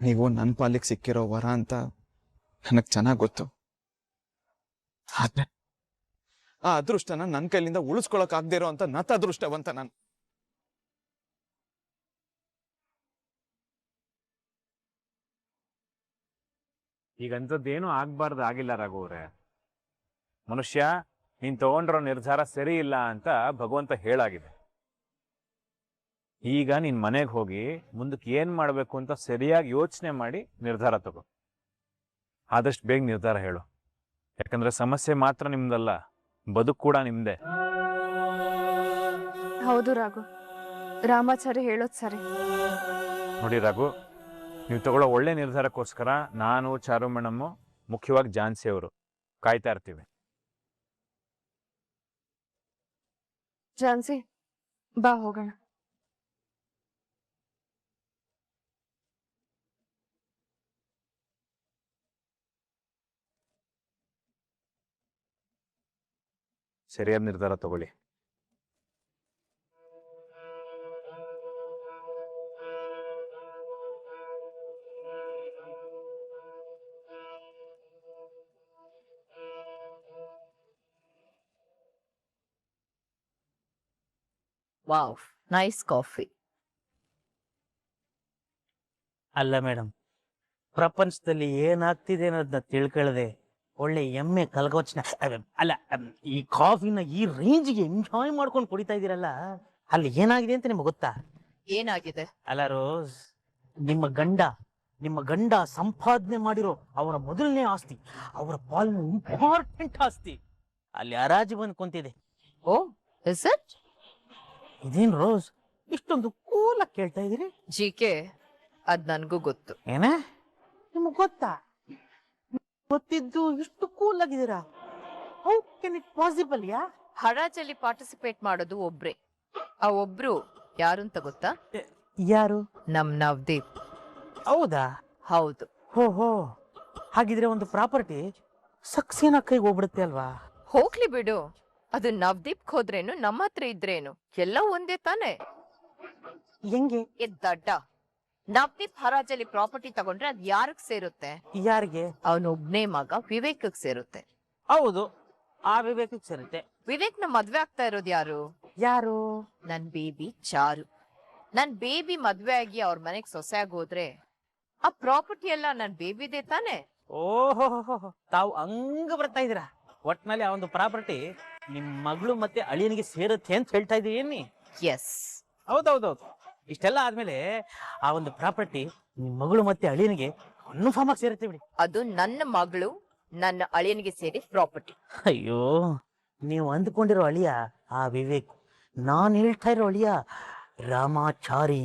ನೀವು ನನ್ನ ಪಾಲಿಗೆ ಸಿಕ್ಕಿರೋ ವರ ಅಂತ ನನಗೆ ಚೆನ್ನಾಗಿ ಗೊತ್ತು. ಆದ್ರೆ ಆ ಅದೃಷ್ಟನ ನನ್ನ ಕೈಲಿಂದ ಉಳಿಸ್ಕೊಳಕ್ ಆಗದೆ ಇರೋ ಅಂತ ನತ ಅದೃಷ್ಟವಂತ ನಾನು. ಈಗಂಥದ್ದೇನು ಆಗ್ಬಾರ್ದು ಆಗಿಲ್ಲ ರಾಘವ್ರೆ. ಮನುಷ್ಯ ನೀನ್ ತಗೊಂಡಿರೋ ನಿರ್ಧಾರ ಸರಿ ಇಲ್ಲ ಅಂತ ಭಗವಂತ ಹೇಳಾಗಿದೆ. ಈಗ ನೀನ್ ಮನೆಗೆ ಹೋಗಿ ಮುಂದಕ್ಕೆ ಏನ್ ಮಾಡ್ಬೇಕು ಅಂತ ಸರಿಯಾಗಿ ಯೋಚನೆ ಮಾಡಿ ನಿರ್ಧಾರ ತಗೋ. ಆದಷ್ಟು ಬೇಗ ನಿರ್ಧಾರ ಹೇಳು. ಯಾಕಂದ್ರೆ ಸಮಸ್ಯೆ ಮಾತ್ರ ನಿಮ್ದಲ್ಲ, ಬದುಕು ಕೂಡ ನಿಮ್ದೆ. ಹೌದು ರಾಘು, ರಾಮಾಚಾರ್ಯ ಹೇಳೋದ್ ಸರಿ. ನೋಡಿ ರಾಘು, ನೀವು ತಗೊಳ್ಳೋ ಒಳ್ಳೆ ನಿರ್ಧಾರಕ್ಕೋಸ್ಕರ ನಾನು, ಚಾರು ಮೇಡಮ್ಮು, ಮುಖ್ಯವಾಗಿ ಜಾನ್ಸಿ ಅವರು ಕಾಯ್ತಾ ಇರ್ತೀವಿ. ಜಾನ್ಸಿ, ಬಾ ಹೋಗೋಣ. ಸರಿಯಾದ ನಿರ್ಧಾರ ತಗೊಳ್ಳಿ. Wow, nice coffee. ಅಲ್ಲ ಮೇಡಮ್, ಪ್ರಪಂಚದಲ್ಲಿ ಏನಾಗ್ತಿದೆ ಅನ್ನೋದನ್ನ ತಿಳ್ಕೊಳ್ಳದೆ ಒಳ್ಳೆ ಎಮ್ಮೆ ಕಲ್ಗೋಚನ ಅಲ್ಲ, ಈ ಕಾಫಿನ ಈ ರೇಂಜ್ಗೆ ಎಂಜಾಯ್ ಮಾಡ್ಕೊಂಡು ಕುಡಿತಾ ಇದೀರಲ್ಲ, ಅಲ್ಲಿ ಏನಾಗಿದೆ ಅಂತ ನಿಮ್ಗೆ ಗೊತ್ತಾ? ಏನಾಗಿದೆ? ಅಲ್ಲ ರೋಸ್, ನಿಮ್ಮ ಗಂಡ ಸಂಪಾದನೆ ಮಾಡಿರೋ ಅವರ ಮೊದಲನೇ ಆಸ್ತಿ, ಅವರ ಪಾಲಿನ ಇಂಪಾರ್ಟೆಂಟ್ ಆಸ್ತಿ ಅಲ್ಲಿ ಹರಾಜು ಬಂದು ಕುಂತಿದೆ. ಓ, ಇಸ್ ಇಟ್? ಇದೇನ್ ರೋಸ್, ಇಷ್ಟೊಂದು ಕೂಲಾಗಿ ಕೇಳ್ತಾ ಇದೀರಿ? ಜಿಕೆ, ಅದ್ ನನ್ಗೂ ಗೊತ್ತು. ಏನ ನಿಮಗ್ ಗೊತ್ತಾ? ಗೊತ್ತಿದ್ದು ಇಷ್ಟು ಕೂಲ್ ಆಗಿದ್ದೀರಾ? How can it possible? ಯಾ ಹರಾಜಲ್ಲಿ ಪಾರ್ಟಿಸಿಪೇಟ್ ಮಾಡೋದು ಒಬ್ರೆ. ಆ ಒಬ್ರು ಯಾರು ಅಂತ ಗೊತ್ತಾ? ಯಾರು? ನಮ್ ನವದೀಪ್. ಹೌದಾ? ಹೌದು. ಹೋ, ಹಾಗಿದ್ರೆ ಒಂದು ಪ್ರಾಪರ್ಟಿ ಸಕ್ಸೇನಾ ಕೈಗೆ ಹೋಗ್ಬಿಡುತ್ತೆ ಅಲ್ವಾ? ಹೋಗ್ಲಿ ಬಿಡು, ಅದು ನವದೀಪ್ ಹೋದ್ರೇನು ನಮ್ಮ ಹತ್ರ ಇದ್ರೇನು ಎಲ್ಲ ಒಂದೇ ತಾನೆ. ಹೆಂಗೆ? ದಡ್ಡ, ನವದೀಪ್ ಹರಾಜಲ್ಲಿ ಪ್ರಾಪರ್ಟಿ ತಗೊಂಡ್ರೆ ಅದ್ ಯಾರಿಗ್ ಸೇರುತ್ತೆ? ಯಾರಿಗೆ? ಅವನೊಬ್ನೇ ಮಗ ವಿವೇಕಕ್ ಸೇರುತ್ತೆ. ಹೌದು, ಆ ವಿವೇಕಕ್ಕೆ ಸೇರುತ್ತೆ. ವಿವೇಕ್ ನ ಮದ್ವೆ ಆಗ್ತಾ ಇರೋದು ಯಾರು? ಯಾರು? ನನ್ ಬೇಬಿ ಚಾರು. ನನ್ ಬೇಬಿ ಮದ್ವೆ ಆಗಿ ಅವ್ರ ಮನೆಗ್ ಸೊಸೆಯಾಗಿ ಹೋದ್ರೆ ಆ ಪ್ರಾಪರ್ಟಿ ಎಲ್ಲ ನನ್ ಬೇಬಿದೆ ತಾನೆ. ಓಹೋ, ತಾವು ಹಂಗ ಬರ್ತಾ ಇದೀರಾ. ಒಟ್ನಲ್ಲಿ ಆ ಒಂದು ಪ್ರಾಪರ್ಟಿ ನಿಮ್ ಮಗಳು ಮತ್ತೆ ಅಳಿಯನಿಗೆ ಸೇರುತ್ತೆ ಅಂತ ಹೇಳ್ತಾ ಇದೀವಿ ಏನಿ? ಎಸ್. ಹೌದೌದೌದು. ಇಷ್ಟೆಲ್ಲ ಆದ್ಮೇಲೆ ಆ ಒಂದು ಪ್ರಾಪರ್ಟಿ ನಿಮ್ ಮಗಳು ಮತ್ತೆ ಅಳಿಯನಿಗೆ ಕನ್ಫರ್ಮ್ ಆಗಿ ಸೇರುತ್ತೆ ಬಿಡಿ. ಅದು ನನ್ನ ಮಗಳು ನನ್ನ ಅಳಿಯನಿಗೆ ಸೇರಿ ಪ್ರಾಪರ್ಟಿ. ಅಯ್ಯೋ, ನೀವು ಅಂದ್ಕೊಂಡಿರೋ ಅಳಿಯ ಆ ವಿವೇಕ್, ನಾನ್ ಹೇಳ್ತಾ ಇರೋ ಅಳಿಯ ರಾಮಾಚಾರಿ.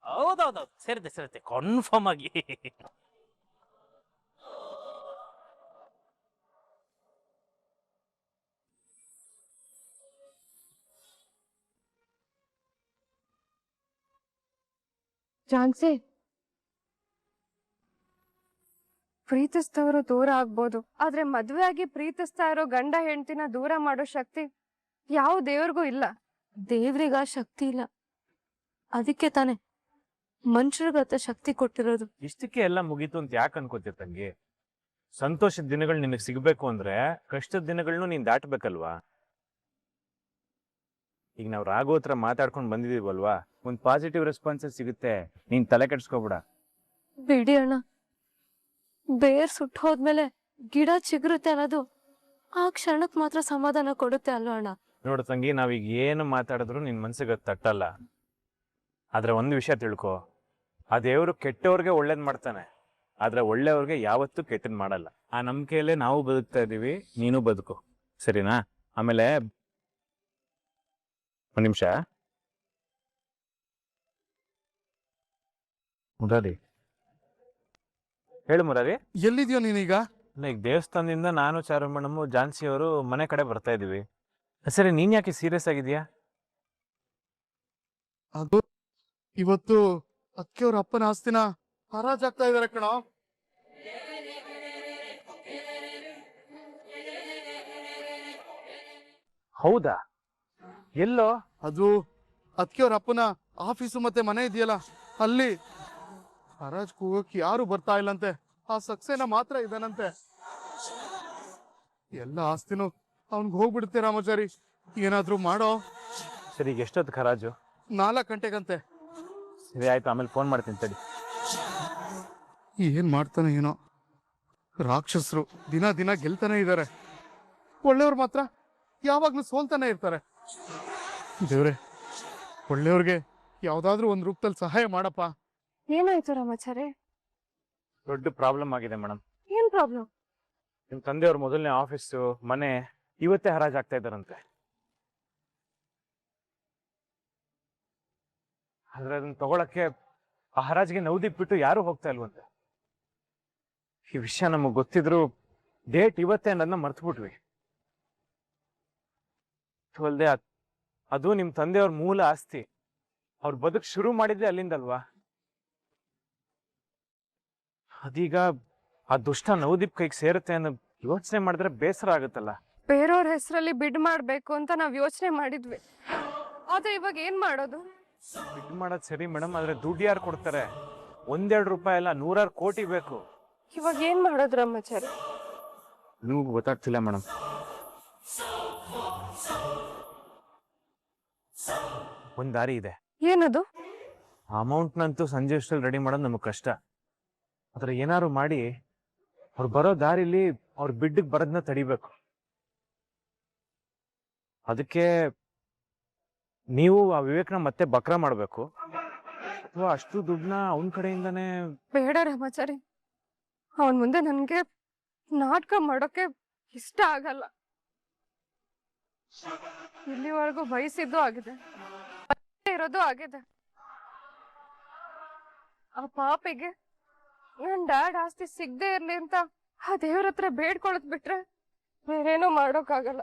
ಹೌದೌದೌದು, ಸೇರುತ್ತೆ ಕನ್ಫರ್ಮ್ ಆಗಿ. ಜಾನ್ಸಿ, ಪ್ರೀತಿಸ್ತವರು ದೂರ ಆಗ್ಬೋದು, ಆದ್ರೆ ಮದ್ವೆ ಆಗಿ ಪ್ರೀತಿಸ್ತಾ ಇರೋ ಗಂಡ ಹೆಂಡತಿನ ದೂರ ಮಾಡೋ ಶಕ್ತಿ ಯಾವ ದೇವ್ರಿಗೂ ಇಲ್ಲ. ದೇವ್ರಿಗ ಶಕ್ತಿ ಇಲ್ಲ, ಅದಕ್ಕೆ ತಾನೆ ಮನುಷ್ಯರಿಗತ್ತ ಶಕ್ತಿ ಕೊಟ್ಟಿರೋದು. ಇಷ್ಟಕ್ಕೆ ಎಲ್ಲ ಮುಗೀತು ಅಂತ ಯಾಕೆ ಅನ್ಕೋತೀಯ ತಂಗಿ? ಸಂತೋಷದ ದಿನಗಳು ನಿನಗೆ ಸಿಗ್ಬೇಕು ಅಂದ್ರೆ ಕಷ್ಟದ ದಿನಗಳನ್ನೂ ನೀನ್ ದಾಟ್ಬೇಕಲ್ವಾ? ಈಗ ನಾವು ರಾಘವ್ ಹತ್ರ ಮಾತಾಡ್ಕೊಂಡು ಬಂದಿದೀವಲ್ವಾ, ಒಂದ್ ಪಾಸಿಟಿವ್ ರೆಸ್ಪಾನ್ಸಸ್ ಸಿಗುತ್ತೆ. ನೀನ್ ತಲೆ ಕೆಡ್ಸ್ಕೊಬೇಡ. ಬಿಡಿ ಅಣ್ಣ, ಬೇರ್ ಸುಟ್ಟು ಹೋದ್ಮೇಲೆ ಗಿಡ ಚಿಗುರುತ್ತೆ ಅನ್ನೋದು ಆ ಕ್ಷಣಕ್ ಮಾತ್ರ ಸಮಾಧಾನ ಕೊಡುತ್ತೆ ಅಲ್ವಾ ಅಣ್ಣ? ನೋಡು ತಂಗಿ, ನಾವೀಗ ಏನು ಮಾತಾಡಿದ್ರು ನಿನ್ ಮನ್ಸಿಗೆ ಅದು ತಟ್ಟಲ್ಲ. ಆದ್ರೆ ಒಂದು ವಿಷಯ ತಿಳ್ಕೊ, ಆ ದೇವರು ಕೆಟ್ಟವ್ರಿಗೆ ಒಳ್ಳೇದ್ ಮಾಡ್ತಾನೆ, ಆದ್ರೆ ಒಳ್ಳೆಯವ್ರಿಗೆ ಯಾವತ್ತೂ ಕೆಟ್ಟದ್ ಮಾಡಲ್ಲ. ಆ ನಂಬಿಕೆಯಲ್ಲೇ ನಾವು ಬದುಕ್ತಾ ಇದೀವಿ, ನೀನು ಬದುಕು, ಸರಿನಾ? ಆಮೇಲೆ ಒಂದ್ ನಿಮಿಷ ಮುರಾರಿ, ಹೇಳು ಮುರಾರಿ. ಎಲ್ಲಿದ್ಯೋ ನೀನೀಗ? ಈಗ ದೇವಸ್ಥಾನದಿಂದ ನಾನು, ಚಾರು ಮೇಡಮ್, ಜಾನ್ಸಿ ಅವರು ಮನೆ ಕಡೆ ಬರ್ತಾ ಇದೀವಿ. ಸರಿ, ನೀನ್ ಯಾಕೆ ಸೀರಿಯಸ್ ಆಗಿದ್ಯಾ? ಅದು ಇವತ್ತು ಅಕ್ಕಿಯವ್ರ ಅಪ್ಪನ ಆಸ್ತಿನ ಹರಾಜಾಗ್ತಾ ಇದಾರೆ ಕಣೋ. ಹೌದಾ? ಎಲ್ಲೋ? ಅದು ಅಕ್ಕಿಯವ್ರ ಅಪ್ಪನ ಆಫೀಸು ಮತ್ತೆ ಮನೆ ಇದೆಯಲ್ಲ, ಅಲ್ಲಿ ಹರಾಜ್ ಕೂಗಕ್ಕೆ ಯಾರು ಬರ್ತಾ ಇಲ್ಲಂತೆ. ಆ ಸಕ್ಸೇನ ಮಾತ್ರ ಇದಾನಂತೆ. ಎಲ್ಲ ಆಸ್ತಿನೂ ಅವನ್ಗೆ ಹೋಗ್ಬಿಡುತ್ತೆ ರಾಮಾಚಾರಿ. ಏನಾದ್ರೂ ಮಾಡೋ. ಸರಿ, ಈಗ ಎಷ್ಟೊತ್ತು ಖರಾಜು? 4 ಗಂಟೆಗಂತೆ. ಸರಿ ಆಯ್ತು, ಆಮೇಲೆ ಫೋನ್ ಮಾಡ್ತೀನಿ ತಡಿ. ಏನ್ ಮಾಡ್ತಾನೆ ಏನೋ. ರಾಕ್ಷಸರು ದಿನ ದಿನ ಗೆಲ್ತಾನೆ ಇದ್ದಾರೆ. ಒಳ್ಳೆಯವ್ರು ಮಾತ್ರ ಯಾವಾಗ್ಲೂ ಸೋಲ್ತಾನೆ ಇರ್ತಾರೆ. ದೇವ್ರೆ, ಒಳ್ಳೆಯವ್ರಿಗೆ ಯಾವ್ದಾದ್ರೂ ಒಂದ್ ರೂಪದಲ್ಲಿ ಸಹಾಯ ಮಾಡಪ್ಪ. ಏನಾಯ್ತು ರಾಮಾಚಾರಿ? ದೊಡ್ಡ ಪ್ರಾಬ್ಲಮ್ ಆಗಿದೆ ಮೇಡಮ್. ಏನ್ ಪ್ರಾಬ್ಲಮ್? ನಿಮ್ಮ ತಂದೆಯವ್ರ ಮೊದಲನೇ ಆಫೀಸು ಮನೆ ಇವತ್ತೇ ಹರಾಜಾಗ್ತಾ ಇದ್ದಾರಂತೆ. ಆದ್ರೆ ಅದನ್ನ ತಗೊಳಕ್ಕೆ ಆ ಹರಾಜಿಗೆ ನವದೀಪ್ ಬಿಟ್ಟು ಯಾರು ಹೋಗ್ತಾ ಇಲ್ವಂತೆ. ಈ ವಿಷಯ ನಮಗ್ ಗೊತ್ತಿದ್ರು ಡೇಟ್ ಇವತ್ತೇ ಅನ್ನೋದನ್ನ ಮರ್ತ್ಬಿಟ್ವಿ. ಅಲ್ದೆ ಅದು ನಿಮ್ ತಂದೆಯವ್ರ ಮೂಲ ಆಸ್ತಿ. ಅವ್ರ ಬದುಕು ಶುರು ಮಾಡಿದ್ದೆ ಅಲ್ಲಿಂದಲ್ವಾ. ಅದೀಗ ಆ ದುಷ್ಟ ನವದೀಪ್ ಕೈಗೆ ಸೇರುತ್ತೆ ಅನ್ನೋ ಯೋಚನೆ ಮಾಡಿದ್ರೆ ಬೇಸರ ಆಗುತ್ತಲ್ಲ. ಬೇರೆಯವ್ರ ಹೆಸರಲ್ಲಿ ಬಿಡ್ ಮಾಡ್ಬೇಕು ಅಂತ ನಾವ್ ಯೋಚನೆ ಮಾಡಿದ್ವಿ. ಆದ್ರೆ ಇವಾಗ ಏನ್ ಮಾಡೋದು? ಬಿಡ್ ಮಾಡೋದ್ ಸರಿ ಮೇಡಮ್, ಆದ್ರೆ ದುಡ್ಡು ಯಾರು ಕೊಡ್ತಾರೆ? 1-2 ರೂಪಾಯಿ ಅಲ್ಲ, 100 ಕೋಟಿ ಬೇಕು. ಇವಾಗ ಏನ್ ಮಾಡೋದು ರಾಮಾಚಾರಿ? ನಿಮ್ಗೂ ಗೊತ್ತಾಗ್ತಿಲ್ಲ ಮೇಡಮ್. ಒಂದ್ ದಾರಿ ಇದೆ. ಏನದು? ಅಮೌಂಟ್ನಂತೂ ಸಂಜೆ ಅಷ್ಟರಲ್ಲಿ ರೆಡಿ ಮಾಡೋದು ನಮಗ್ ಕಷ್ಟ. ಆದ್ರೆ ಏನಾದ್ರು ಮಾಡಿ ಅವ್ರು ಬರೋ ದಾರಿಲಿ ಅವ್ರ ಬಿಡ್ಡಿಗೆ ಬರೋದನ್ನ ತಡಿಬೇಕು. ಅದಕ್ಕೆ ನೀವು ಆ ವಿವೇಕ್ನ ಮತ್ತೆ ಬಕ್ರ ಮಾಡ್ಬೇಕು, ಅಥವಾ ಅಷ್ಟು ದುಡ್ಡನ್ನ ಅವನ ಕಡೆಯಿಂದಾನೇ. ಬೇಡ ರಾಮಾಚಾರಿ, ಅವನ್ ಮುಂದೆ ನನ್ಗೆ ನಾಟಕ ಮಾಡೋಕೆ ಇಷ್ಟ ಆಗಲ್ಲ. ಇಲ್ಲಿವರೆಗೂ ಬಯಸಿದ್ದು ಆಗಿದೆ, ಇರೋದು ಆಗಿದೆ. ಆ ಪಾಪಿಗೆ ನನ್ ಡ್ಯಾಡ್ ಆಸ್ತಿ ಸಿಗದೆ ಇರ್ಲಿ ಅಂತ ಆ ದೇವ್ರ ಹತ್ರ ಬೇಡ್ಕೊಳತ್ ಬಿಟ್ರೆ ಬೇರೇನೋ ಮಾಡೋಕ್ಕಾಗಲ್ಲ.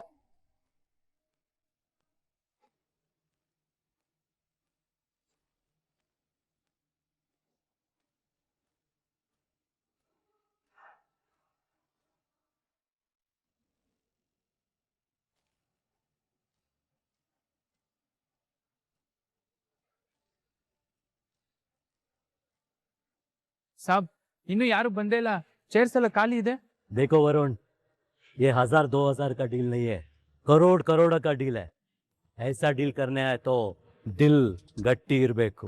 साहब इन्नु यारू बंदे ಇಲ್ಲ, ಚೇರ್ಸ್ ಎಲ್ಲ ಖಾಲಿ ಇದೆ. देखो वरुण, ये 1000-2000 का डील नहीं है, करोड़ करोड़ का डील है. ऐसा डील करने आए तो दिल गट्टी इरಬೇಕು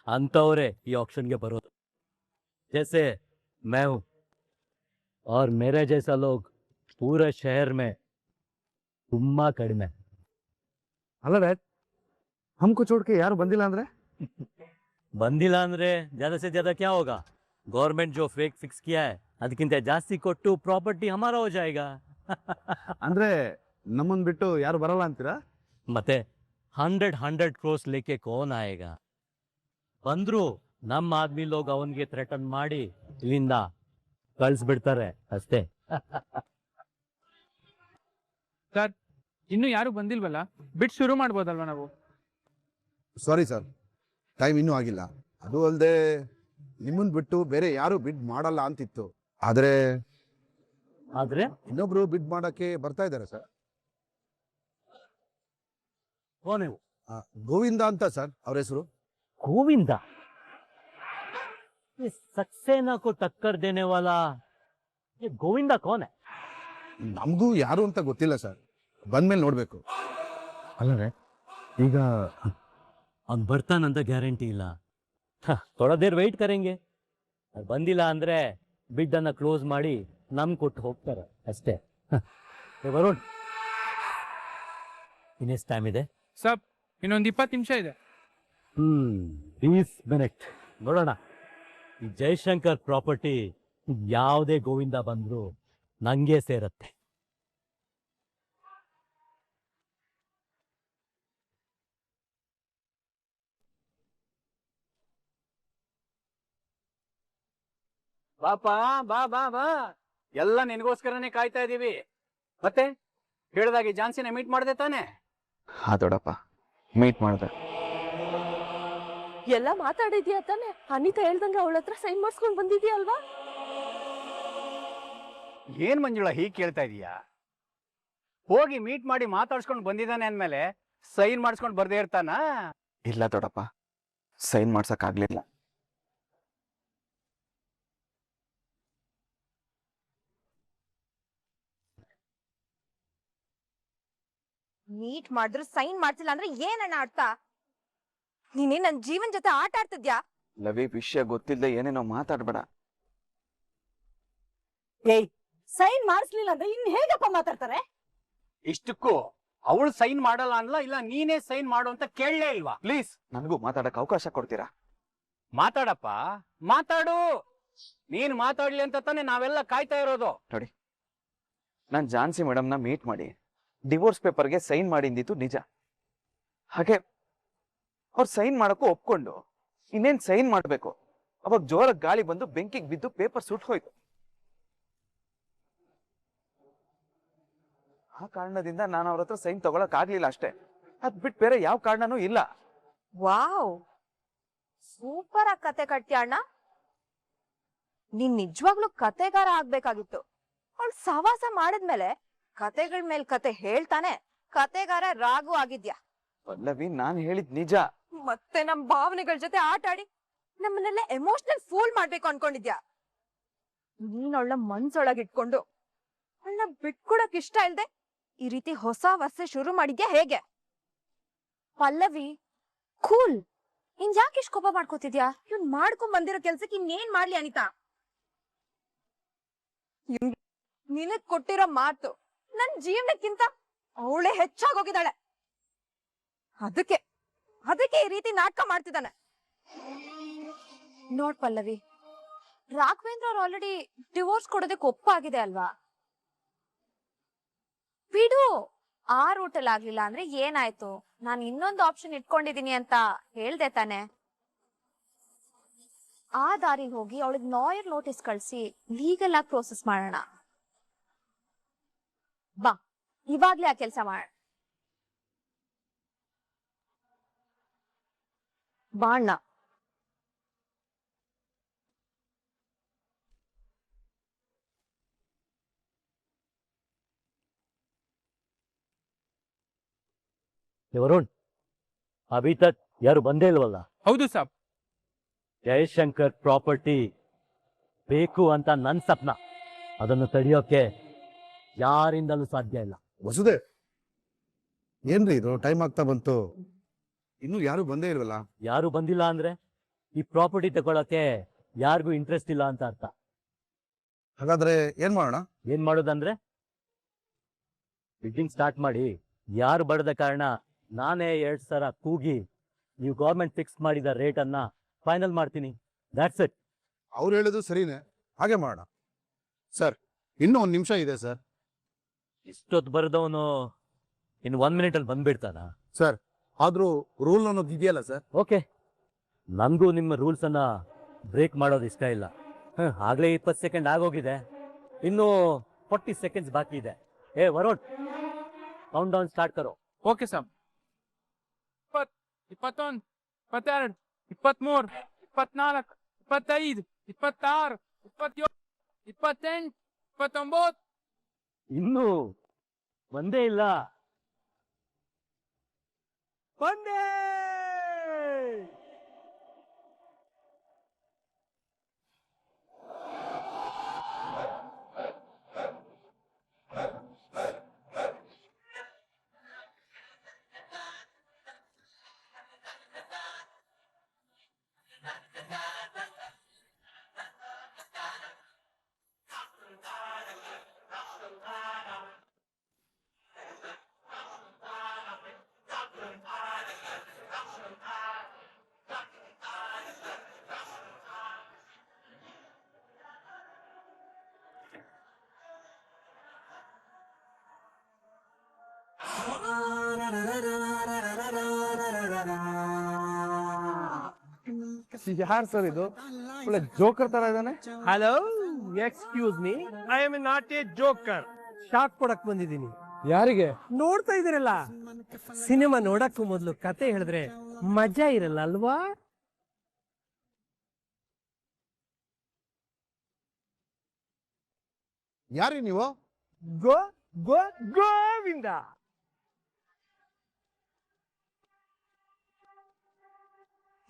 ಅಂತವರೇ ಈ ಆಕ್ಷನ್ಗೆ ಬರೋದು. जैसे मैं हूँ और मेरे जैसा लोग पूरे शहर में ತುಂಬಾ ಕಡಿಮೆ. ಅಲ್ಲ ಡ್ಯಾಡ್, हमको छोड़ के ಯಾರು ಬಂದಿಲ್ಲ ಅಂದ್ರೆ? ಬಂದಿಲ್ಲ ಅಂದ್ರೆ ज्यादा से ज्यादा क्या होगा? गवर्नमेंट जो फेक फिक्स किया है ಅದಕ್ಕಿಂತ ಜಾಸ್ತಿ ಕೊಟ್ಟು ಪ್ರಾಪರ್ಟಿ ಹಮಾರಾ ಹೋ ಜಾಯೇಗಾ. ಅಂದ್ರೆ ನಮ್ಮನ್ ಬಿಟ್ಟು ಯಾರು ಬರಲ್ಲ ಅಂತೀರಾ? ಮತ್ತೆ 100 crores लेके कौन आएगा? ಬಂದ್ರು ನಮ್ಮ ಆದ್ಮಿ ಲೋಗ್ ಅವನ್ಗೆ ಥ್ರೆಟನ್ ಮಾಡಿ ಇಲ್ಲಿಂದ ಕಳ್ಸ್ಬಿಡ್ತಾರೆ ಅಷ್ಟೇ. ಸರ್, ಇನ್ನು ಯಾರು ಬಂದಿಲ್ವಲ್ಲ, ಬಿಟ್ ಶುರು ಮಾಡ್ಬೋದಲ್ವಾ ನಾವು? ಸಾರಿ ಸರ್, ಟೈಮ್ ಇನ್ನೂ ಆಗಿಲ್ಲ. ಅದು ಅಲ್ಲದೆ ನಿಮ್ಮನ್ ಬಿಟ್ಟು ಬೇರೆ ಯಾರು ಬಿಡ್ ಮಾಡಲ್ಲ ಅಂತಿತ್ತು. ಆದ್ರೆ ಇನ್ನೊಬ್ರು ಬಿಡ್ ಮಾಡಕ್ಕೆ ಬರ್ತಾ ಇದ್ದಾರೆ ಸರ್. ಕೋನ್ ಗೋವಿಂದ ಅಂತ ಸರ್ ಅವ್ರ ಹೆಸರು. गोविंदा, ये सक्सेना को टक्कर देने वाला ये गोविंदा कौन है? ನಮಗೂ ಯಾರು ಅಂತ ಗೊತ್ತಿಲ್ಲ ಸರ್, ಬಂದ್ಮೇಲೆ ನೋಡ್ಬೇಕು. ಅಲ್ಲರೆ ಈಗ ಅವ್ನು ಬರ್ತಾನಂತ ಗ್ಯಾರಂಟಿ ಇಲ್ಲ. ಥೋड़ा देर ವೆಯ್ಟ್ ಕರೆಂಗೆ. ಬಂದಿಲ್ಲ ಅಂದ್ರೆ ಬಿಡ್ ಅನ್ನ ಕ್ಲೋಸ್ ಮಾಡಿ ನಮ್ ಕೊಟ್ಟು ಹೋಗ್ತಾರೆ ಅಷ್ಟೇ. ವರುಣ್, ಇನ್ನೆಷ್ಟು ಟೈಮ್ ಇದೆ? ಸಬ್ ಇನ್ನೊಂದು 20 ನಿಮಿಷ ಇದೆ. 20 ಮಿನಿಟ್ ನೋಡೋಣ. ಈ ಜಯಶಂಕರ್ ಪ್ರಾಪರ್ಟಿ ಯಾವುದೇ ಗೋವಿಂದ ಬಂದ್ರು ನಂಗೆ ಸೇರತ್ತೆ. ಬಾಪ ಬಾ ಬಾ ಬಾ, ಎಲ್ಲ ನಿನಗೋಸ್ಕರನೇ ಕಾಯ್ತಾ ಇದೀವಿ. ಮತ್ತೆ ಹೇಳಿದಾಗೆ ಜಾನ್ಸಿನ ಮೀಟ್ ಮಾಡ್ದೆ ತಾನೆ? ಹಾ ದೊಡ್ಡಪ್ಪ, ಮೀಟ್ ಮಾಡ್ದೆ. ಎಲ್ಲ ಮಾತಾಡಿದ್ಯಾ ತಾನೆ? ಅನಿತಾ ಹೇಳ್ದಂಗ ಅವಳ ಹತ್ರ ಸೈನ್ ಮಾಡಿಸ್ಕೊಂಡ್ ಬಂದಿದ್ಯಾ ಅಲ್ವಾ? ಏನ್ ಮಂಜುಳಾ ಹೀಗೆ ಕೇಳ್ತಾ ಇದೀಯಾ? ಹೋಗಿ ಮೀಟ್ ಮಾಡಿ ಮಾತಾಡ್ಸ್ಕೊಂಡು ಬಂದಿದ್ದಾನೆ ಅಂದ್ಮೇಲೆ ಸೈನ್ ಮಾಡಿಸ್ಕೊಂಡು ಬರ್ದೇ ಇರ್ತಾನ? ಇಲ್ಲ ದೊಡ್ಡಪ್ಪ, ಸೈನ್ ಮಾಡ್ಸಕ್ಕಾಗ್ಲಿಲ್ಲ. ಮೀಟ್ ಮಾಡಿದ್ರು ಸೈನ್ ಮಾಡ್ತಿಲ್ಲ ಅಂದ್ರೆ ಏನಣ್ಣ ಅರ್ಥ? ನೀನೇ ನನ್ ಜೀವನ್ ಜೊತೆ ಆಟ ಆಡ್ತಿದ್ಯಾ? ಲವಿ, ವಿಷಯ ಗೊತ್ತಿಲ್ಲದೆ ಏನೇನೋ ಮಾತಾಡ್ಬೇಡ. ಏಯ್, ಸೈನ್ ಮಾಡಿಸ್ಲಿಲ್ಲ ಅಂದ್ರೆ ಇನ್ ಹೇಗಪ್ಪ ಮಾತಾಡ್ತಾರೆ? ಇಷ್ಟಕ್ಕೂ ಅವಳು ಸೈನ್ ಮಾಡಲ್ಲ ಅನ್ಲ, ಇಲ್ಲ ನೀನೇ ಸೈನ್ ಮಾಡು ಅಂತ ಕೇಳಲೇ ಇಲ್ವಾ? ಪ್ಲೀಸ್ ನನಗೂ ಮಾತಾಡಕ್ ಅವಕಾಶ ಕೊಡ್ತೀರಾ? ಮಾತಾಡಪ್ಪ, ಮಾತಾಡು. ನೀನ್ ಮಾತಾಡ್ಲಿ ಅಂತ ತಾನೇ ನಾವೆಲ್ಲ ಕಾಯ್ತಾ ಇರೋದು. ನೋಡಿ, ನಾನ್ ಜಾನ್ಸಿ ಮೇಡಮ್ನ ಮೀಟ್ ಮಾಡಿ ಡಿವೋರ್ಸ್ ಪೇಪರ್ಗೆ ಸೈನ್ ಮಾಡಿದ್ದಿತ್ತು ನಿಜ. ಹಾಗೆ ಅವ್ರು ಸೈನ್ ಮಾಡಕ್ಕೂ ಒಪ್ಕೊಂಡು ಇನ್ನೇನ್ ಸೈನ್ ಮಾಡ್ಬೇಕು, ಅವಾಗ ಜೋರ ಗಾಳಿ ಬಂದು ಬೆಂಕಿಗೆ ಬಿದ್ದು ಪೇಪರ್ ಸುಟ್ಟು ಹೋಯ್ತು. ಆ ಕಾರಣದಿಂದ ನಾನು ಅವ್ರ ಹತ್ರ ಸೈನ್ ತಗೊಳಕ್ ಆಗ್ಲಿಲ್ಲ ಅಷ್ಟೇ. ಅದ್ ಬಿಟ್ಟು ಬೇರೆ ಯಾವ ಕಾರಣನೂ ಇಲ್ಲ. ವಾವ್, ಸೂಪರ್ ಆಗಿ ಕತೆ ಕಟ್ತೀಯ ಅಣ್ಣ. ನೀನ್ ನಿಜವಾಗ್ಲೂ ಕತೆಗಾರ ಆಗ್ಬೇಕಾಗಿತ್ತು. ಅವಳು ಸವಾಸ ಮಾಡಿದ್ಮೇಲೆ ಕತೆಗಳ ಮೇಲ್ ಕತೆ ಹೇಳ್ತಾನೆ ಕತೆಗಾರ ರಾಗು ಆಗಿದ್ಯಾ. ಪಲ್ಲವಿ, ನಾನ್ ಹೇಳಿದ್ ನಿಜ. ಮತ್ತೆ ನಮ್ ಭಾವನೆಗಳ ಜೊತೆ ಆಟ ಆಡಿ ನಮ್ಮನ್ನೆಲ್ಲ ಎಮೋಷನಲ್ ಫೂಲ್ ಮಾಡ್ಬೇಕು ಅನ್ಕೊಂಡಿದ್ಯಾ? ನೀನ್ ಅವಳ ಮನ್ಸೊಳಗ್ ಇಟ್ಕೊಂಡು ಅವಳನ್ನ ಬಿಟ್ಕೊಡಕ್ ಇಷ್ಟ ಇಲ್ದೆ ಈ ರೀತಿ ಹೊಸ ವರ್ಷ ಶುರು ಮಾಡಿದ್ಯಾ ಹೇಗೆ? ಪಲ್ಲವಿ, ಕೂಲ್. ಇನ್ ಯಾಕೆ ಇಷ್ಟ ಕೋಪ ಮಾಡ್ಕೋತಿದ್ಯಾ? ಇವ್ನ್ ಮಾಡ್ಕೊಂಡ್ ಬಂದಿರೋ ಕೆಲ್ಸಕ್ಕೆ ಇನ್ನೇನ್ ಮಾಡ್ಲಿ ಅನಿತಾ? ನಿನಗ್ ಕೊಟ್ಟಿರೋ ಮಾತು ನನ್ ಜೀವನಕ್ಕಿಂತ ಅವಳೇ ಹೆಚ್ಚಾಗೋಗಿದ್ದಾಳೆ. ಅದಕ್ಕೆ ಈ ರೀತಿ ನಾಟಕ ಮಾಡ್ತಿದ್ದಾನೆ. ನೋಡ್ ಪಲ್ಲವಿ, ರಾಘವೇಂದ್ರ ಅವ್ರು ಆಲ್ರೆಡಿ ಡಿವೋರ್ಸ್ ಕೊಡೋದಕ್ಕೆ ಒಪ್ಪಾಗಿದೆ ಅಲ್ವಾ? ಬಿಡು, ಆ ರೂಟಲ್ಲಿ ಆಗ್ಲಿಲ್ಲ ಅಂದ್ರೆ ಏನಾಯ್ತು? ನಾನು ಇನ್ನೊಂದು ಆಪ್ಷನ್ ಇಟ್ಕೊಂಡಿದೀನಿ ಅಂತ ಹೇಳ್ದೆ ತಾನೆ. ಆ ದಾರಿಗೆ ಹೋಗಿ ಅವಳಿಗೆ ಲಾಯರ್ ನೋಟಿಸ್ ಕಳ್ಸಿ ಲೀಗಲ್ ಆಗಿ ಪ್ರೋಸೆಸ್ ಮಾಡೋಣ. ಬಾ, ಇವಾಗ್ಲೇ ಆ ಕೆಲಸ ಮಾಡೋಣ. ಬಾಣ್ಣ. ವರುಣ್, ಅಭಿ ತಕ್ ಯಾರು ಬಂದೇ ಇಲ್ವಲ್ಲ? ಹೌದು ಸಾಬ್. ಜಯಶಂಕರ್ ಪ್ರಾಪರ್ಟಿ ಬೇಕು ಅಂತ ನನ್ನ ಸಪ್ನ. ಅದನ್ನು ತಡೆಯೋಕೆ ಯಾರಿಂದಲೂ ಸಾಧ್ಯ ಇಲ್ಲ. ವಸುದೇವ್, ಏನ್ರಿ ಇದು? ಟೈಮ್ ಆಗ್ತಾ ಬಂತು, ಇನ್ನೂ ಯಾರು ಬಂದೇ ಇಲ್ವಲ್ಲ? ಯಾರು ಬಂದಿಲ್ಲ ಅಂದ್ರೆ ಈ ಪ್ರಾಪರ್ಟಿ ತಗೊಳಕ್ಕೆ ಯಾರಿಗೂ ಇಂಟ್ರೆಸ್ಟ್ ಇಲ್ಲ ಅಂತ ಅರ್ಥ. ಹಾಗಾದ್ರೆ ಏನ್ ಮಾಡೋಣ? ಏನ್ ಮಾಡೋದಂದ್ರೆ ಬಿಡ್ಡಿಂಗ್ ಸ್ಟಾರ್ಟ್ ಮಾಡಿ, ಯಾರು ಬಡದ ಕಾರಣ ನಾನೇ 2,000 ಕೂಗಿ ನೀವು ಗೌರ್ಮೆಂಟ್ ಫಿಕ್ಸ್ ಮಾಡಿದ ರೇಟ್ ಅನ್ನ ಫೈನಲ್ ಮಾಡ್ತೀನಿ. That's it. ಅವ್ರು ಹೇಳೋದು ಸರಿನೇ, ಹಾಗೆ ಮಾಡೋಣ. ಸರ್, ಇನ್ನೂ 1 ನಿಮಿಷ ಇದೆ ಸರ್. ಇಷ್ಟೊತ್ತು ಬರೆದವನು ಇನ್ನು 1 ಮಿನಿಟ್ ಅಲ್ಲಿ ಬಂದ್ಬಿಡ್ತಾನ? ಸರ್, ಆದ್ರೂ ರೂಲ್ ಅನ್ನೋದು ಇದೆಯಲ್ಲ ಸರ್. ಓಕೆ, ನಮಗೂ ನಿಮ್ಮ ರೂಲ್ಸ್ ಅನ್ನ ಬ್ರೇಕ್ ಮಾಡೋದು ಇಷ್ಟ ಇಲ್ಲ. ಆಗ್ಲೇ 20 ಸೆಕೆಂಡ್ ಆಗೋಗಿದೆ, ಇನ್ನು 40 ಸೆಕೆಂಡ್ಸ್ ಬಾಕಿ ಇದೆ. ಏ ವರುಣ್, ಕೌಂಟ್ ಡೌನ್ ಸ್ಟಾರ್ಟ್ ಕರೋ. ಓಕೆ ಸಾಬ್. 20, 21, 22, 23, 24, 25, 26, 27, 28, 29. ಇನ್ನೂ ಬಂದೇ ಇಲ್ಲ. ಬಂದೇ. ಯಾರು ಸರ್ ಇದು? ಒಳ್ಳೆ ಜೋಕರ್ ತರ ಇದ್ದಾನೆ. Hello, excuse me, I am not A joker. Shock ಕೊಡಕ್ ಬಂದಿದ್ದೀನಿ. ಯಾರಿಗೆ? ನೋಡ್ತಾ ಇದೀರಲ್ಲ, ಸಿನಿಮಾ ನೋಡಕ್ಕೂ ಮೊದಲು ಕತೆ ಹೇಳಿದ್ರೆ ಮಜಾ ಇರಲ್ಲ ಅಲ್ವಾ? ಯಾರಿ ನೀವು? ಗೋ ಗೋ ಗೋವಿಂದ.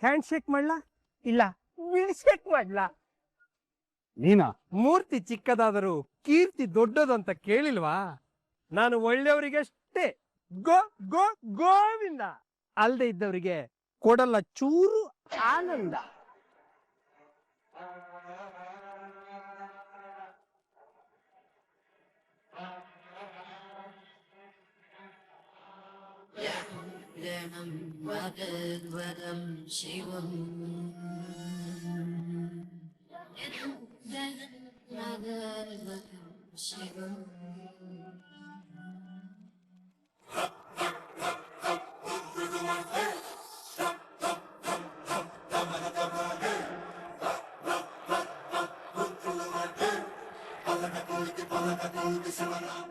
ಹ್ಯಾಂಡ್ ಶೇಕ್ ಮಾಡ್ಲಾ ಇಲ್ಲ ವಿಲ್ ಶೇಕ್ ಮಾಡ್ಲಾ? ನೀನಾ? ಮೂರ್ತಿ ಚಿಕ್ಕದಾದರೂ ಕೀರ್ತಿ ದೊಡ್ಡದು ಅಂತ ಕೇಳಿಲ್ವಾ? ನಾನು ಒಳ್ಳೆಯವರಿಗಷ್ಟೇ ಗೋ ಗೋ ಗೋವಿಂದ, ಅಲ್ದೆ ಇದ್ದವರಿಗೆ ಕೊಡಲ್ಲ ಚೂರು ಆನಂದ.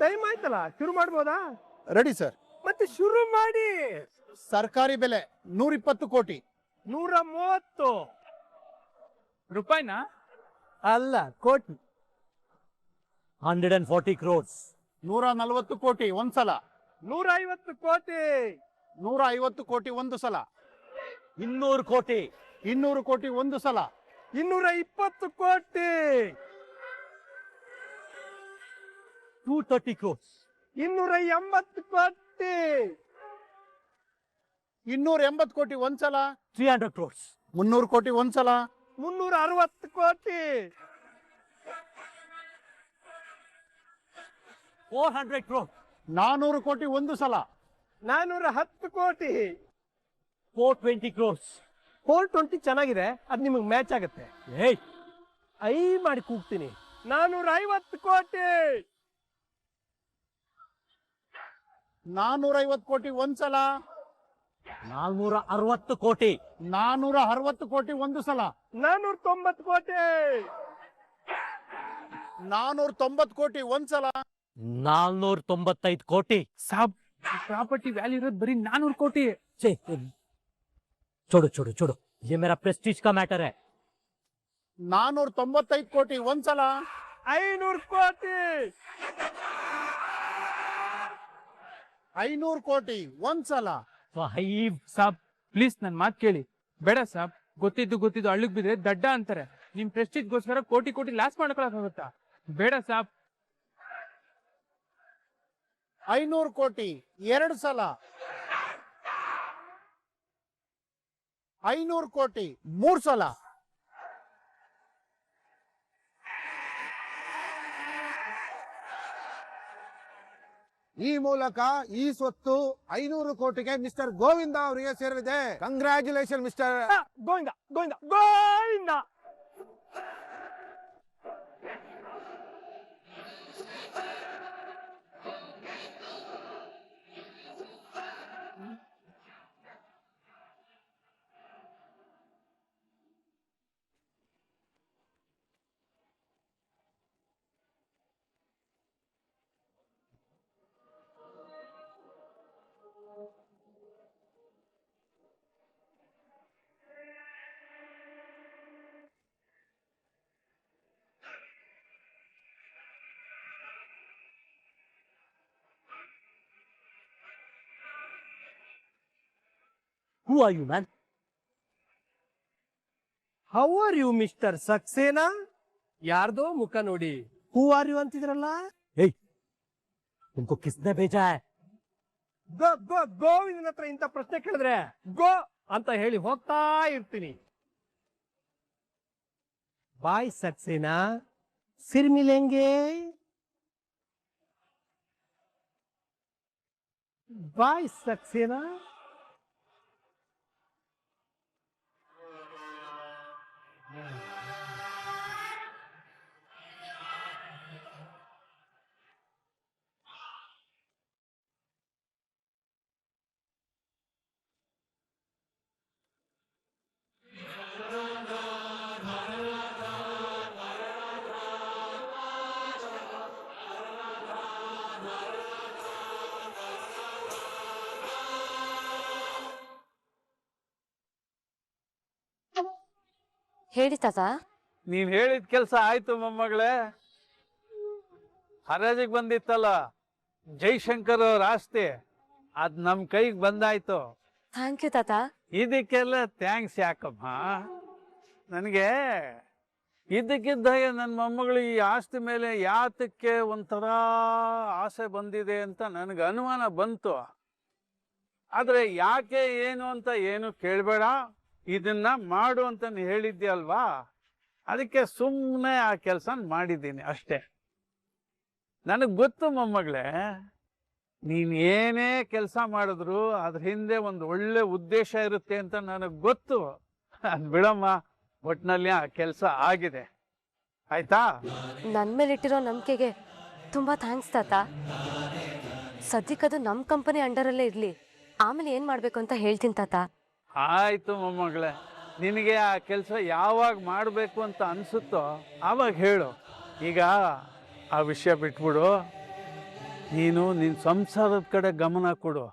ಟೈಮ್ ಆಯ್ತಲ್ಲ, ಶುರು ಮಾಡ್ಬೋದಾ? Ready sir. ಮತ್ತೆ ಶುರು ಮಾಡಿ. ಸರ್ಕಾರಿ ಬೆಲೆ 120 ಕೋಟಿ. 130 ರೂಪಾಯಿನಾ? ಅಲ್ಲ, ಕೋಟಿ. 140 crores. 140 ಕೋಟಿ ಒಂದ್ಸಲ. 150 ಕೋಟಿ. 150 ಕೋಟಿ ಒಂದು ಸಲ. 200 ಕೋಟಿ. 200 ಕೋಟಿ ಒಂದು ಸಲ. 220 ಕೋಟಿ. 230 crores. 280 ಕೋಟಿ. 280 ಕೋಟಿ ಒಂದ್ಸಲ. 300 crores. 300 ಕೋಟಿ ಒಂದ್ಸಲ. 360 ಕೋಟಿ. 400 crores. 400 ಕೋಟಿ ಒಂದು ಸಲ. 410 ಕೋಟಿ. 420 crores. 420 ಚೆನ್ನಾಗಿದೆ, ಅದು ನಿಮಗೆ ಮ್ಯಾಚ್ ಆಗುತ್ತೆ. ಏಯ್, ಐ ಮಾಡಿ ಕೂಗ್ತೀನಿ. 450 ಕೋಟಿ. 450 ಕೋಟಿ ಒಂದ್ಸಲ. 460 ಕೋಟಿ. 460 ಕೋಟಿ ಒಂದು ಸಲ. 490 ಕೋಟಿ. 490 ಕೋಟಿ ಒಂದ್ಸಲ. 495 ಕೋಟಿ. ಸಾಬ್, ಪ್ರಾಪರ್ಟಿ ವ್ಯಾಲ್ಯೂ ಇರೋದು ಬರೀ 400 ಕೋಟಿ. छोड़ो छोड़ो छोड़ो, ये मेरा प्रेस्टीज का मैटर है. 495 ಕೋಟಿ ಒಂದ್ಸಲ. 500 ಕೋಟಿ. 500 ಕೋಟಿ ಒಂದ್ಸಲ. ಸಾಬ್ ಪ್ಲೀಸ್ ನನ್ ಮಾತ್ ಕೇಳಿ. ಬೇಡ ಸಾಬ್, ಗೊತ್ತಿದ್ದು ಅಳ್ಳಿಗ್ ಬಿದ್ರೆ ದಡ್ಡ ಅಂತಾರೆ. ನಿಮ್ ಪ್ರೆಸ್ಟೀಜ್ಗೋಸ್ಕರ ಕೋಟಿ ಕೋಟಿ ಲಾಸ್ ಮಾಡ್ಕೊಳಕ್ಕಾಗುತ್ತಾ? ಬೇಡ ಸಾಬ್. 500 ಕೋಟಿ 2 ಸಲ. 500 ಕೋಟಿ 3 ಸಲ. ಈ ಮೂಲಕ ಈ ಸ್ವತ್ತು 500 ಕೋಟಿಗೆ ಮಿಸ್ಟರ್ ಗೋವಿಂದ ಅವರಿಗೆ ಸೇರಿದೆ. Congratulation mister Govinda Govinda Govinda. Who are you, man? How are you mister Saxena? ಯಾರ್ದೋ ಮುಖ ನೋಡಿ ಹೂ ಆರ್ ಯು ಅಂತಿದ್ರಲ್ಲ. Hey, तुमको किसने भेजा है? ಗೋವಿಂದನ ಹತ್ರ ಇಂಥ ಪ್ರಶ್ನೆ ಕೇಳಿದ್ರೆ ಗೋ ಅಂತ ಹೇಳಿ ಹೋಗ್ತಾ ಇರ್ತೀನಿ. ಬಾಯ್ ಸಕ್ಸೇನಾ, ಫಿರ್ ಮಿಲೆಂಗೆ. ಬಾಯ್ ಸಕ್ಸೇನಾ. ಹೇಳಿ ತಾತ. ನೀನ್ ಹೇಳಿದ ಕೆಲ್ಸ ಆಯ್ತು ಮೊಮ್ಮಗಳೇ. ಹರಾಜಿಗೆ ಬಂದಿತ್ತಲ್ಲ ಜೈಶಂಕರ್ ಅವ್ರ ಆಸ್ತಿ, ಅದ್ ನಮ್ ಕೈಗೆ ಬಂದಾಯ್ತು. ಥ್ಯಾಂಕ್ ಯು ತಾತ. ಇದಕ್ಕೆಲ್ಲ ಥ್ಯಾಂಕ್ಸ್ ಯಾಕಮ್ಮ. ನನಗೆ ಇದ್ದಕ್ಕಿದ್ದಾಗೆ ನನ್ನ ಮೊಮ್ಮಗಳು ಈ ಆಸ್ತಿ ಮೇಲೆ ಯಾತಕ್ಕೆ ಒಂಥರ ಆಸೆ ಬಂದಿದೆ ಅಂತ ನನಗೆ ಅನುಮಾನ ಬಂತು. ಆದರೆ ಯಾಕೆ ಏನು ಅಂತ ಏನು ಕೇಳಬೇಡ, ಇದನ್ನ ಮಾಡು ಅಂತ ನೀನು ಹೇಳಿದ್ಯಲ್ವಾ, ಅದಕ್ಕೆ ಸುಮ್ಮನೆ ಆ ಕೆಲಸ ಮಾಡಿದ್ದೀನಿ ಅಷ್ಟೇ. ನನಗೆ ಗೊತ್ತು ಮೊಮ್ಮಗಳೇ, ನೀನು ಏನೇ ಕೆಲಸ ಮಾಡಿದ್ರು ಅದ್ರ ಹಿಂದೆ ಒಂದು ಒಳ್ಳೆ ಉದ್ದೇಶ ಇರುತ್ತೆ ಅಂತ ನನಗೆ ಗೊತ್ತು. ಅದು ಬಿಡಮ್ಮ, ಒಟ್ಟಿನಲ್ಲಿ ಆ ಕೆಲಸ ಆಗಿದೆ, ಆಯ್ತಾ? ನನ್ ಮೇಲೆ ಇಟ್ಟಿರೋ ನಂಬಿಕೆಗೆ ತುಂಬಾ ಥ್ಯಾಂಕ್ಸ್ ತಾತ. ಸದ್ಯಕ್ಕದು ನಮ್ ಕಂಪನಿ ಅಂಡರಲ್ಲೇ ಇರ್ಲಿ, ಆಮೇಲೆ ಏನ್ ಮಾಡ್ಬೇಕು ಅಂತ ಹೇಳ್ತೀನಿ ತಾತ. ಆಯ್ತು ಮೊಮ್ಮಗಳೇ, ನಿನಗೆ ಆ ಕೆಲಸ ಯಾವಾಗ ಮಾಡಬೇಕು ಅಂತ ಅನಿಸುತ್ತೋ ಆವಾಗ ಹೇಳು. ಈಗ ಆ ವಿಷಯ ಬಿಟ್ಬಿಡು, ನೀನು ನಿನ್ನ ಸಂಸಾರದ ಕಡೆ ಗಮನ ಕೊಡು.